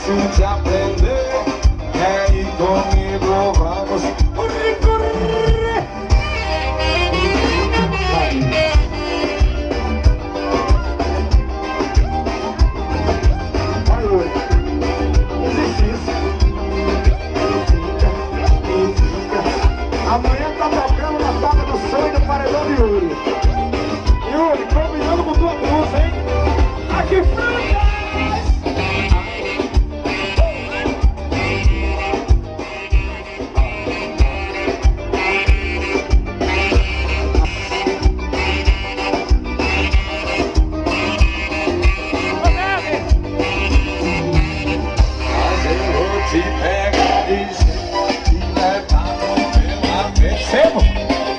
fácil de aprender. Vem comigo, vamos correr. Amanhã tá tocando na Toca do Sonho do Paredão de Yuri. Yuri, combinando com tua blusa, hein? Aqui Franca! Mas eu vou te pegar de jeito e levar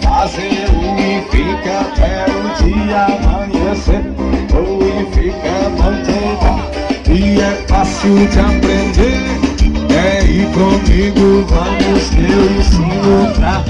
fazer e fica até o dia amanhecer, ou e fica a noite. E é fácil de aprender. É ir comigo, vamos, eu ensino pra.